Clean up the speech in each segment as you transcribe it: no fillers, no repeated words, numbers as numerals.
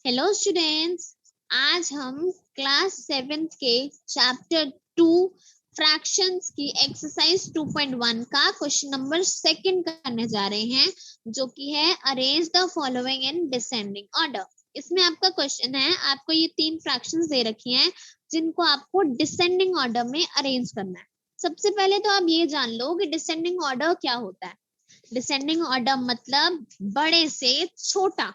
Hello students, आज हम class 7th के चैप्टर 2 फ्रैक्शंस की एक्सरसाइज 2.1 का क्वेश्चन नंबर 2 करने जा रहे हैं, जो कि है arrange the following in descending order. इसमें आपका क्वेश्चन है, आपको ये 3 फ्रैक्शंस दे रखी हैं जिनको आपको डिसेंडिंग ऑर्डर में अरेंज करना है। सबसे पहले तो आप ये जान लो कि डिसेंडिंग ऑर्डर क्या होता है। डिसेंडिंग ऑर्डर मतलब बड़े से छोटा,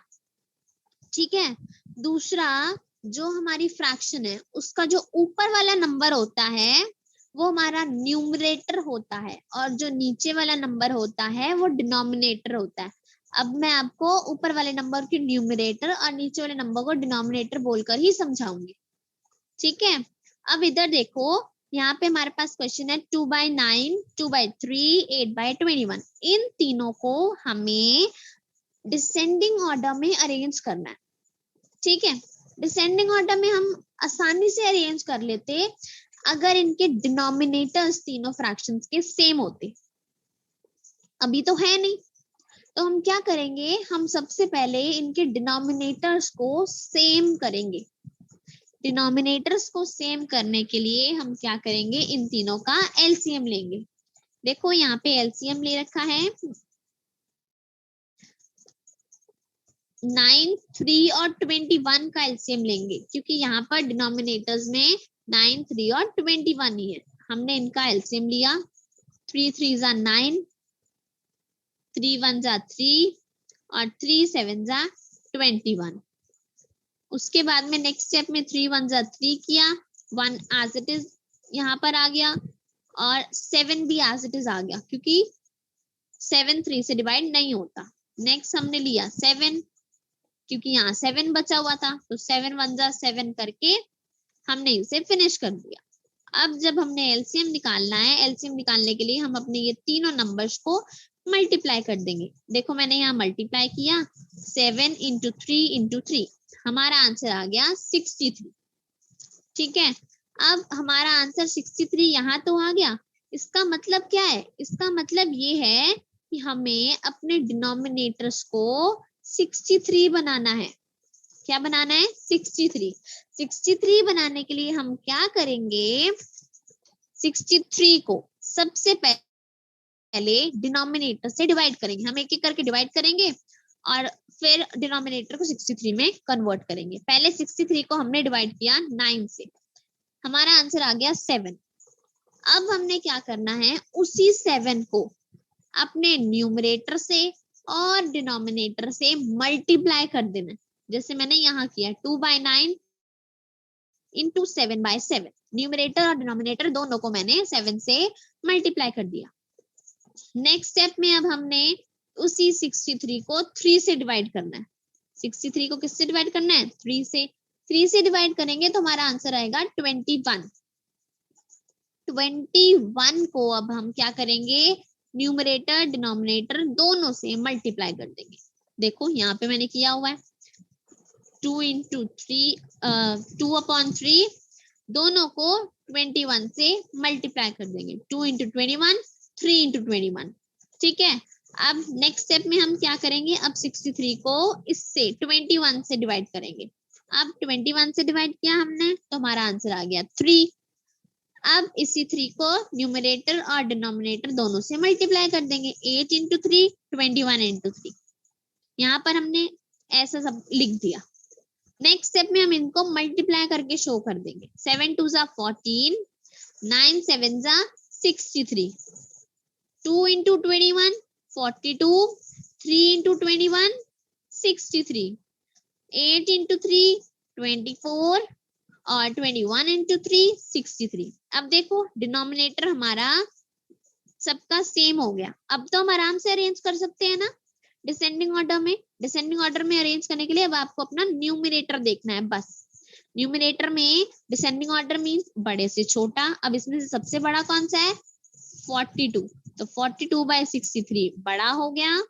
ठीक है। दूसरा, जो हमारी फ्रैक्शन है उसका जो ऊपर वाला नंबर होता है वो हमारा न्यूमरेटर होता है, और जो नीचे वाला नंबर होता है वो डिनोमिनेटर होता है। अब मैं आपको ऊपर वाले नंबर की न्यूमरेटर और नीचे वाले नंबर को डिनोमिनेटर बोलकर ही समझाऊंगी, ठीक है। अब इधर देखो, यहाँ पे हमारे पास क्वेश्चन है 2/9, 2/3, 8/21। इन तीनों को हमें डिसेंडिंग ऑर्डर में अरेंज करना है, ठीक है। डिसेंडिंग ऑर्डर में हम आसानी से अरेंज कर लेते अगर इनके डिनोमिनेटर्स तीनों फ्रैक्शंस के सेम होते। अभी तो है नहीं, तो हम क्या करेंगे, हम सबसे पहले इनके डिनोमिनेटर्स को सेम करेंगे। डिनोमिनेटर्स को सेम करने के लिए हम क्या करेंगे, इन तीनों का एलसीएम लेंगे। देखो यहाँ पे एलसीएम ले रखा है 9, 3 और 21 का एलसीएम लेंगे, क्योंकि यहाँ पर डिनोमिनेटर्स में 9, 3 और 21 ही है। हमने इनका एलसीएम लिया, 3 3 जा 9, 3 1 जा 3 और 3 7 जा 21। उसके बाद में नेक्स्ट स्टेप में 3 1 जा 3 किया, 1 एज इट इज यहाँ पर आ गया और 7 भी एज इट इज आ गया, क्योंकि 7 3 से डिवाइड नहीं होता। नेक्स्ट हमने लिया 7, क्योंकि यहाँ 7 बचा हुआ था, तो 7 1 जा 7 करके हमने इसे फिनिश कर दिया। अब जब हमने एलसीएम निकालना है, एलसीएम निकालने के लिए हम अपने ये तीनों नंबर्स को मल्टीप्लाई कर देंगे। देखो मैंने यहाँ मल्टीप्लाई किया, 7 इंटू 3 इंटू 3, हमारा आंसर आ गया 63, ठीक है। अब हमारा आंसर 63 यहाँ तो आ गया। इसका मतलब क्या है, इसका मतलब ये है कि हमें अपने डिनोमिनेटर्स को 63 बनाना है। क्या बनाना है, 63। 63 बनाने के लिए हम क्या करेंगे, 63 को सबसे पहले डिनोमिनेटर से डिवाइड करेंगे। हम एक एक करके डिवाइड करेंगे और फिर डिनोमिनेटर को 63 में कन्वर्ट करेंगे। पहले 63 को हमने डिवाइड किया 9 से, हमारा आंसर आ गया 7। अब हमने क्या करना है, उसी 7 को अपने न्यूमरेटर से और डिनोमिनेटर से मल्टीप्लाई कर देना, जैसे मैंने यहाँ किया 2/9 इंटू 7/7। न्यूमरेटर और डिनोमिनेटर दोनों को मैंने 7 से मल्टीप्लाई कर दिया। नेक्स्ट स्टेप में अब हमने उसी 63 को 3 से डिवाइड करना है। 63 को किससे डिवाइड करना है, 3 से। 3 से डिवाइड करेंगे तो हमारा आंसर आएगा 21। 21 को अब हम क्या करेंगे, न्यूमरेटर डिनोमिनेटर दोनों से मल्टीप्लाई कर देंगे। देखो यहाँ पे मैंने किया हुआ है 2 इंटू 3, 2/3, दोनों को 21 से मल्टीप्लाई कर देंगे। 2 इंटू 21, 3 इंटू 21, ठीक है। अब नेक्स्ट स्टेप में हम क्या करेंगे, अब 63 को इससे 21 से डिवाइड करेंगे। अब 21 से डिवाइड किया हमने तो हमारा आंसर आ गया 3। अब इसी 3 को न्यूमरेटर और डिनोमिनेटर दोनों से मल्टीप्लाई कर देंगे। 8 इंटू 3, 21 इंटू 3। यहाँ पर हमने ऐसा सब लिख दिया। नेक्स्ट स्टेप में हम इनको मल्टीप्लाई करके शो कर देंगे। 7 2 जा 14, 9 7 जा 63, 2 इंटू 21 42, 3 इंटू 21 63, 8 इंटू 3 24 और 21 इंटू 3 63। अब देखो डिनोमिनेटर हमारा सबका सेम हो गया। अब तो हम आराम से अरेंज कर सकते हैं ना डिसेंडिंग ऑर्डर में। डिसेंडिंग ऑर्डर में अरेंज करने के लिए अब आपको अपना न्यूमरेटर देखना है बस। न्यूमरेटर में डिसेंडिंग ऑर्डर मींस बड़े से छोटा। अब इसमें से सबसे बड़ा कौन सा है, 42, तो 42/63 बड़ा हो गया।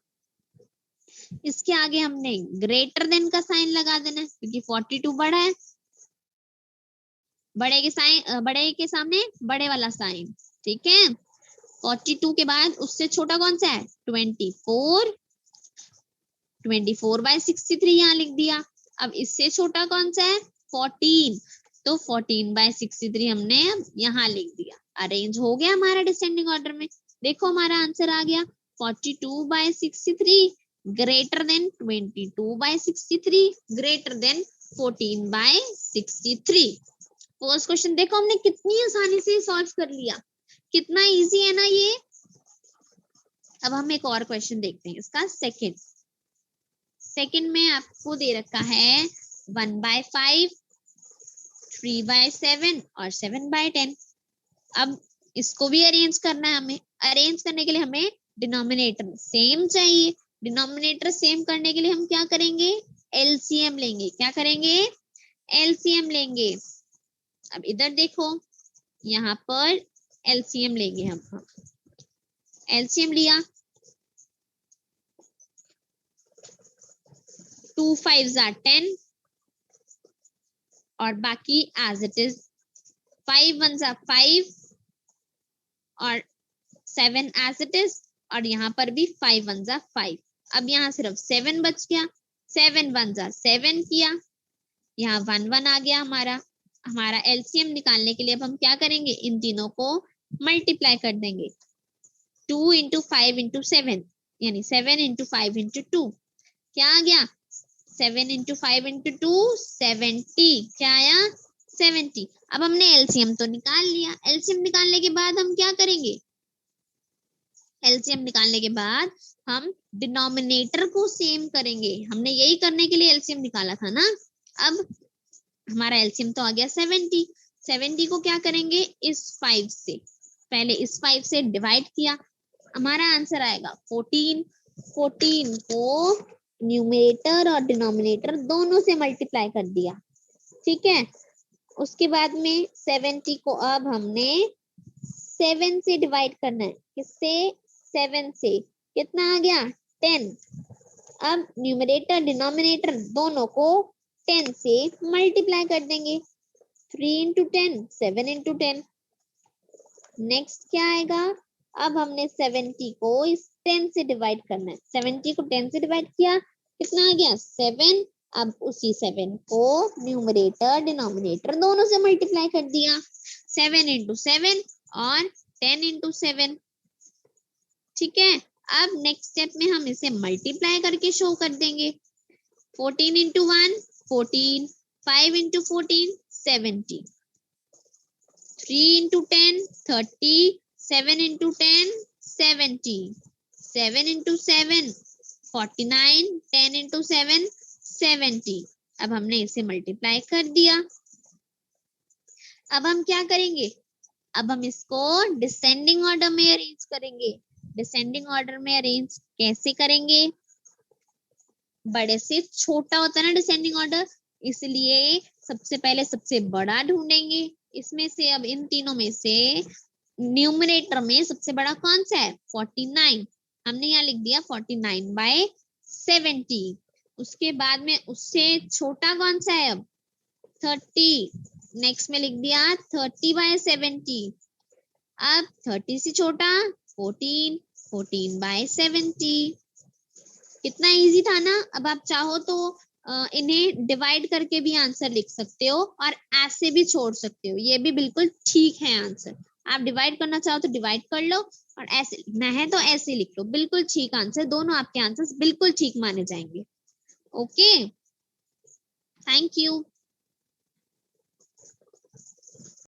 इसके आगे हमने ग्रेटर देन का साइन लगा देना है, क्योंकि 42 बड़ा है। बड़े के सामने बड़े वाला साइन, ठीक है। 42 के बाद उससे छोटा कौन सा है, 24, 24/63 यहाँ लिख दिया। अब इससे छोटा कौन सा है 14, तो 14/63 हमने अब यहाँ लिख दिया। अरेंज हो गया हमारा डिसेंडिंग ऑर्डर में। देखो हमारा आंसर आ गया 42/63 greater than 22/63 greater than 14/63। First question देखो हमने कितनी आसानी से सॉल्व कर लिया, कितना इजी है ना ये। अब हम एक और क्वेश्चन देखते हैं इसका सेकंड में आपको दे रखा है 1/5, 3/7 और 7/10। अब इसको भी अरेंज करना है हमें। अरेंज करने के लिए हमें डिनोमिनेटर सेम चाहिए। डिनोमिनेटर सेम करने के लिए हम क्या करेंगे एलसीएम लेंगे। क्या करेंगे एलसीएम लेंगे। अब इधर देखो यहाँ पर एलसीएम लेंगे हम। एलसीएम लिया 2 5s are 10 और बाकी as it is 5 1s are 5 और 7 एज इट इज और यहाँ पर भी 5 1s are 5। अब यहाँ सिर्फ 7 बच गया। 7 1s are 7 किया, यहाँ 1 1 आ गया हमारा एलसीएम निकालने के लिए अब हम क्या करेंगे इन तीनों को मल्टीप्लाई कर देंगे। 2 × 5 × 7 यानी 7 × 5 × 2 क्या आ गया 7 × 5 × 2 70। क्या आया 70। अब हमने एलसीएम तो निकाल लिया। एलसीएम निकालने के बाद हम क्या करेंगे एलसीएम निकालने के बाद हम डिनोमिनेटर को सेम करेंगे। हमने यही करने के लिए एलसीएम निकाला था ना। अब हमारा एलसीएम तो आ गया 70। 70 को क्या करेंगे इस 5 से, पहले इस 5 से डिवाइड किया, हमारा आंसर आएगा 14। 14 को न्यूमरेटर और डिनोमिनेटर दोनों से मल्टीप्लाई कर दिया। ठीक है, उसके बाद में 70 को अब हमने 7 से डिवाइड करना है। किससे 7 से, कितना आ गया 10। अब न्यूमरेटर डिनोमिनेटर दोनों को 10 से मल्टीप्लाई कर देंगे। 3 × 10 7 × 10। नेक्स्ट क्या आएगा, अब हमने 70 को इस 10 से डिवाइड करना है। 70 को 10 से डिवाइड किया, कितना आ गया 7। अब उसी 7 को न्यूमरेटर डिनोमिनेटर दोनों से मल्टीप्लाई कर दिया। 7 × 7 और 10 × 7। ठीक है, अब नेक्स्ट स्टेप में हम इसे मल्टीप्लाई करके शो कर देंगे। 14 × 1 14, 5 × 14 70, 3 × 10 30, 7 × 10 70, 7 × 7 49, 10 × 7 70। अब हमने इसे मल्टीप्लाई कर दिया। अब हम क्या करेंगे, अब हम इसको डिसेंडिंग ऑर्डर में अरेंज करेंगे। डिसेंडिंग ऑर्डर में अरेंज कैसे करेंगे, बड़े से छोटा होता है ना डिसेंडिंग ऑर्डर, इसलिए सबसे पहले सबसे बड़ा ढूंढेंगे। इसमें से अब इन तीनों में से न्यूमरेटर में सबसे बड़ा कौन सा है 49। हमने यहाँ लिख दिया 49/70। उसके बाद में उससे छोटा कौन सा है अब 30। नेक्स्ट में लिख दिया 30/70। अब 30 से छोटा 14, 14/70। कितना इजी था ना। अब आप चाहो तो इन्हें डिवाइड करके भी आंसर लिख सकते हो और ऐसे भी छोड़ सकते हो, ये भी बिल्कुल ठीक है आंसर। आप डिवाइड करना चाहो तो डिवाइड कर लो और ऐसे लिखना है तो ऐसे लिख लो, बिल्कुल ठीक आंसर। दोनों आपके आंसर्स बिल्कुल ठीक माने जाएंगे। Okay, thank you.